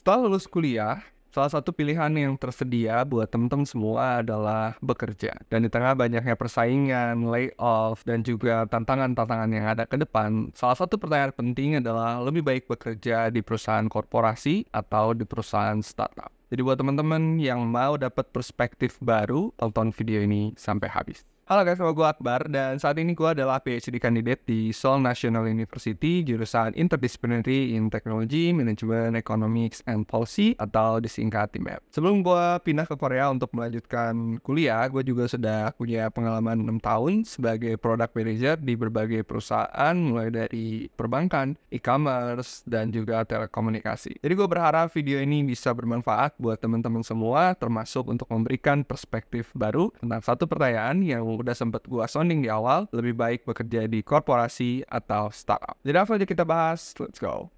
Setelah lulus kuliah, salah satu pilihan yang tersedia buat teman-teman semua adalah bekerja. Dan di tengah banyaknya persaingan, layoff, dan juga tantangan-tantangan yang ada ke depan, salah satu pertanyaan penting adalah lebih baik bekerja di perusahaan korporasi atau di perusahaan startup. Jadi buat teman-teman yang mau dapat perspektif baru, tonton video ini sampai habis. Halo guys, nama gue Akbar dan saat ini gue adalah PhD candidate di Seoul National University jurusan Interdisciplinary in Technology, Management, Economics, and Policy atau disingkat TMEP. Sebelum gue pindah ke Korea untuk melanjutkan kuliah, gue juga sudah punya pengalaman 6 tahun sebagai product manager di berbagai perusahaan mulai dari perbankan, e-commerce, dan juga telekomunikasi. Jadi gue berharap video ini bisa bermanfaat buat teman-teman semua, termasuk untuk memberikan perspektif baru tentang satu pertanyaan yang udah sempat gua sounding di awal, lebih baik bekerja di korporasi atau startup. Jadi langsung aja kita bahas, let's go.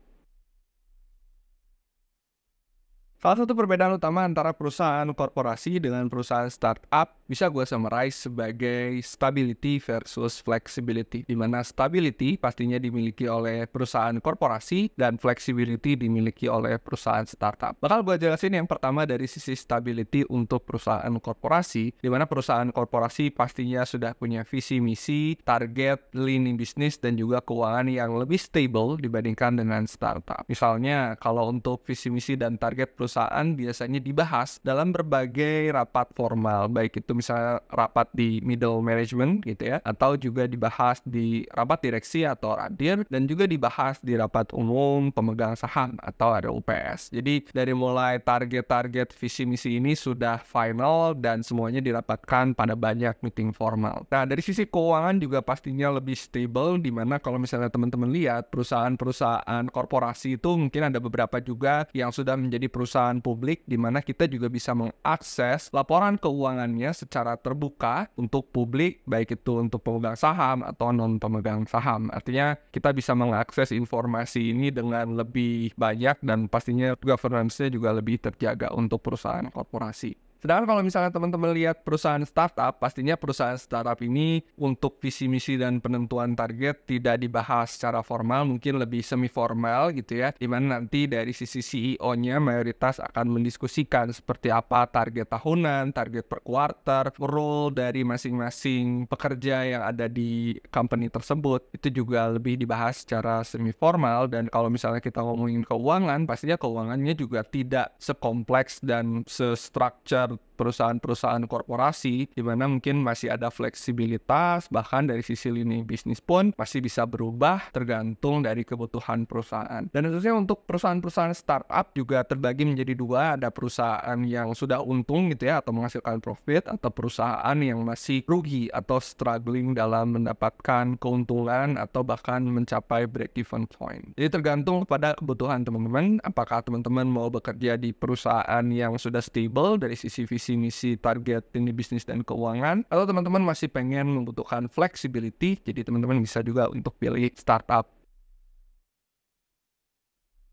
Salah satu perbedaan utama antara perusahaan korporasi dengan perusahaan startup bisa gue summarize sebagai stability versus flexibility. Di mana stability pastinya dimiliki oleh perusahaan korporasi dan flexibility dimiliki oleh perusahaan startup. Bakal gue jelasin yang pertama dari sisi stability untuk perusahaan korporasi, di mana perusahaan korporasi pastinya sudah punya visi misi, target, lini bisnis, dan juga keuangan yang lebih stable dibandingkan dengan startup. Misalnya, kalau untuk visi misi dan target perusahaan biasanya dibahas dalam berbagai rapat formal, baik itu misalnya rapat di middle management gitu ya, atau juga dibahas di rapat direksi atau radir, dan juga dibahas di rapat umum pemegang saham atau ada UPS. Jadi dari mulai target-target visi misi ini sudah final dan semuanya dirapatkan pada banyak meeting formal. Nah, dari sisi keuangan juga pastinya lebih stable, di mana kalau misalnya teman-teman lihat perusahaan-perusahaan korporasi itu mungkin ada beberapa juga yang sudah menjadi perusahaan publik, di mana kita juga bisa mengakses laporan keuangannya secara terbuka untuk publik, baik itu untuk pemegang saham atau non pemegang saham. Artinya kita bisa mengakses informasi ini dengan lebih banyak dan pastinya governance-nya juga lebih terjaga untuk perusahaan korporasi. Sedangkan kalau misalnya teman-teman lihat perusahaan startup, pastinya perusahaan startup ini untuk visi misi dan penentuan target tidak dibahas secara formal, mungkin lebih semi formal gitu ya, dimana nanti dari sisi CEO-nya mayoritas akan mendiskusikan seperti apa target tahunan, target per quarter, role dari masing-masing pekerja yang ada di company tersebut, itu juga lebih dibahas secara semi formal. Dan kalau misalnya kita ngomongin keuangan, pastinya keuangannya juga tidak sekompleks dan se-structure perusahaan-perusahaan korporasi, di mana mungkin masih ada fleksibilitas, bahkan dari sisi lini bisnis pun masih bisa berubah tergantung dari kebutuhan perusahaan. Dan khususnya untuk perusahaan-perusahaan startup juga terbagi menjadi dua, ada perusahaan yang sudah untung gitu ya, atau menghasilkan profit, atau perusahaan yang masih rugi atau struggling dalam mendapatkan keuntungan atau bahkan mencapai break-even point. Jadi tergantung pada kebutuhan teman-teman, apakah teman-teman mau bekerja di perusahaan yang sudah stable dari sisi visi misi, target, ini bisnis dan keuangan, atau teman-teman masih pengen membutuhkan flexibility, jadi teman-teman bisa juga untuk pilih startup.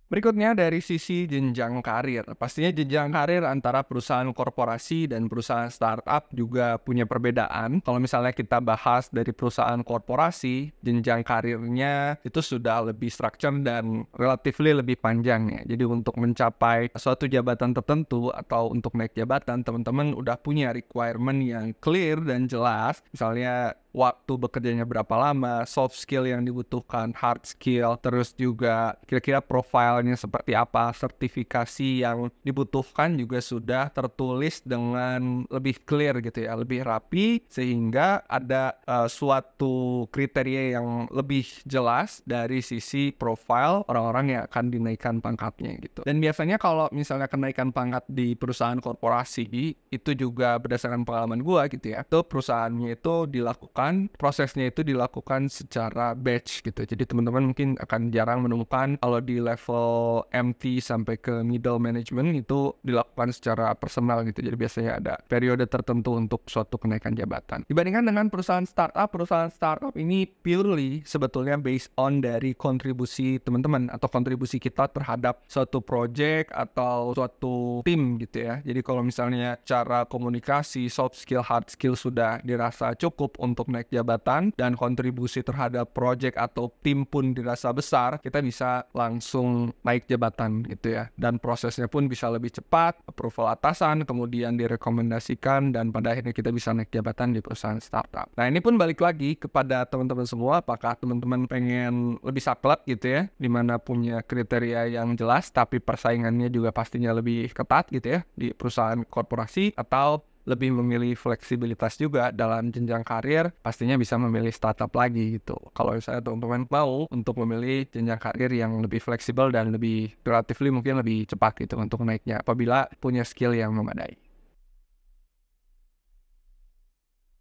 Berikutnya dari sisi jenjang karir. Pastinya jenjang karir antara perusahaan korporasi dan perusahaan startup juga punya perbedaan. Kalau misalnya kita bahas dari perusahaan korporasi, jenjang karirnya itu sudah lebih structure dan relatively lebih panjang ya. Jadi untuk mencapai suatu jabatan tertentu atau untuk naik jabatan, teman-teman udah punya requirement yang clear dan jelas. Misalnya waktu bekerjanya berapa lama, soft skill yang dibutuhkan, hard skill, terus juga kira-kira profilnya seperti apa, sertifikasi yang dibutuhkan juga sudah tertulis dengan lebih clear gitu ya, lebih rapi, sehingga ada suatu kriteria yang lebih jelas dari sisi profile orang-orang yang akan dinaikkan pangkatnya gitu. Dan biasanya kalau misalnya kenaikan pangkat di perusahaan korporasi, itu juga berdasarkan pengalaman gua gitu ya, itu perusahaannya itu prosesnya itu dilakukan secara batch gitu. Jadi teman-teman mungkin akan jarang menemukan kalau di level MT sampai ke middle management itu dilakukan secara personal gitu. Jadi biasanya ada periode tertentu untuk suatu kenaikan jabatan. Dibandingkan dengan perusahaan startup ini purely sebetulnya based on dari kontribusi teman-teman atau kontribusi kita terhadap suatu project atau suatu tim gitu ya. Jadi kalau misalnya cara komunikasi, soft skill, hard skill sudah dirasa cukup untuk untuk naik jabatan dan kontribusi terhadap project atau tim pun dirasa besar, kita bisa langsung naik jabatan gitu ya. Dan prosesnya pun bisa lebih cepat, approval atasan, kemudian direkomendasikan, dan pada akhirnya kita bisa naik jabatan di perusahaan startup. Nah, ini pun balik lagi kepada teman-teman semua, apakah teman-teman pengen lebih saklek gitu ya, dimana punya kriteria yang jelas, tapi persaingannya juga pastinya lebih ketat gitu ya, di perusahaan korporasi, atau lebih memilih fleksibilitas juga dalam jenjang karir, pastinya bisa memilih startup lagi gitu. Kalau misalnya teman-teman mau untuk memilih jenjang karir yang lebih fleksibel dan lebih relatively mungkin lebih cepat gitu untuk naiknya apabila punya skill yang memadai.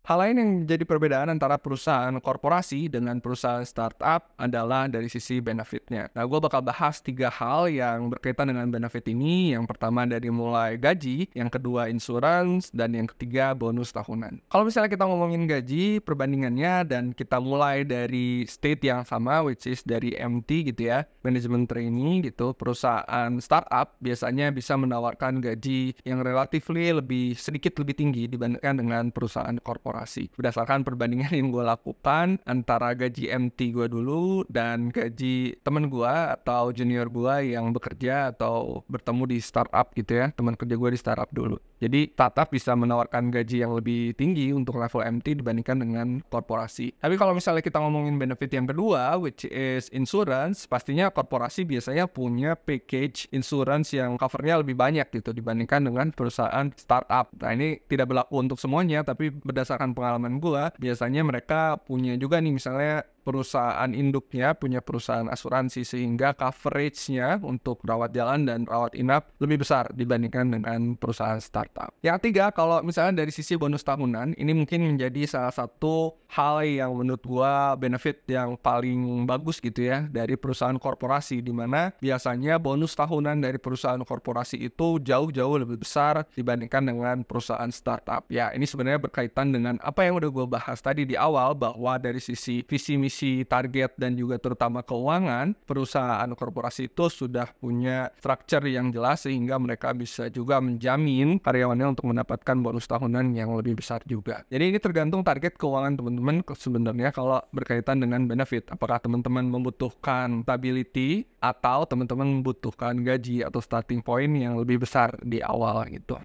Hal lain yang jadi perbedaan antara perusahaan korporasi dengan perusahaan startup adalah dari sisi benefitnya. Nah, gue bakal bahas 3 hal yang berkaitan dengan benefit ini. Yang pertama dari mulai gaji, yang kedua insurance, dan yang ketiga bonus tahunan. Kalau misalnya kita ngomongin gaji, perbandingannya, dan kita mulai dari state yang sama, which is dari MT gitu ya, management trainee gitu, perusahaan startup biasanya bisa menawarkan gaji yang relatively sedikit lebih tinggi dibandingkan dengan perusahaan korporasi. Berdasarkan perbandingan yang gue lakukan antara gaji MT gue dulu dan gaji temen gue atau junior gue yang bekerja atau bertemu di startup gitu ya, teman kerja gue di startup dulu. Jadi startup bisa menawarkan gaji yang lebih tinggi untuk level MT dibandingkan dengan korporasi. Tapi kalau misalnya kita ngomongin benefit yang kedua, which is insurance, pastinya korporasi biasanya punya package insurance yang covernya lebih banyak gitu dibandingkan dengan perusahaan startup. Nah, ini tidak berlaku untuk semuanya, tapi berdasarkan pengalaman gue, biasanya mereka punya juga nih misalnya perusahaan induknya punya perusahaan asuransi sehingga coverage-nya untuk rawat jalan dan rawat inap lebih besar dibandingkan dengan perusahaan startup. Yang ketiga, kalau misalnya dari sisi bonus tahunan, ini mungkin menjadi salah satu hal yang menurut gua benefit yang paling bagus gitu ya dari perusahaan korporasi, di mana biasanya bonus tahunan dari perusahaan korporasi itu jauh-jauh lebih besar dibandingkan dengan perusahaan startup. Ya, ini sebenarnya berkaitan dengan apa yang udah gua bahas tadi di awal, bahwa dari sisi visi misi target dan juga terutama keuangan, perusahaan korporasi itu sudah punya structure yang jelas sehingga mereka bisa juga menjamin karyawannya untuk mendapatkan bonus tahunan yang lebih besar juga. Jadi ini tergantung target keuangan teman-teman sebenarnya kalau berkaitan dengan benefit. Apakah teman-teman membutuhkan stability atau teman-teman membutuhkan gaji atau starting point yang lebih besar di awal gitu.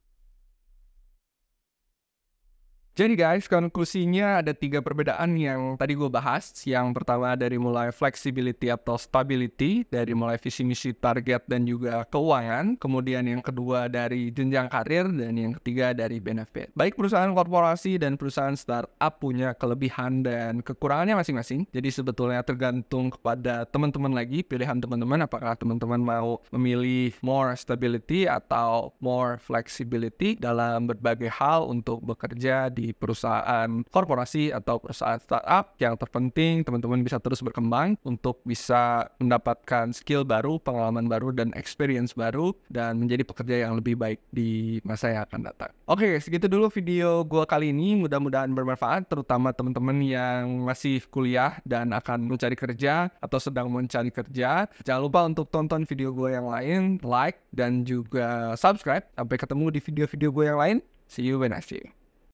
Jadi guys, konklusinya ada 3 perbedaan yang tadi gue bahas. Yang pertama dari mulai flexibility atau stability, dari mulai visi misi target dan juga keuangan. Kemudian yang kedua dari jenjang karir, dan yang ketiga dari benefit. Baik perusahaan korporasi dan perusahaan startup punya kelebihan dan kekurangannya masing-masing. Jadi sebetulnya tergantung kepada teman-teman lagi, pilihan teman-teman apakah teman-teman mau memilih more stability atau more flexibility dalam berbagai hal untuk bekerja di perusahaan korporasi atau perusahaan startup. Yang terpenting teman-teman bisa terus berkembang untuk bisa mendapatkan skill baru, pengalaman baru, dan experience baru, dan menjadi pekerja yang lebih baik di masa yang akan datang. Oke, segitu dulu video gue kali ini. Mudah-mudahan bermanfaat, terutama teman-teman yang masih kuliah dan akan mencari kerja atau sedang mencari kerja. Jangan lupa untuk tonton video gue yang lain, like, dan juga subscribe. Sampai ketemu di video-video gue yang lain. See you when I see you.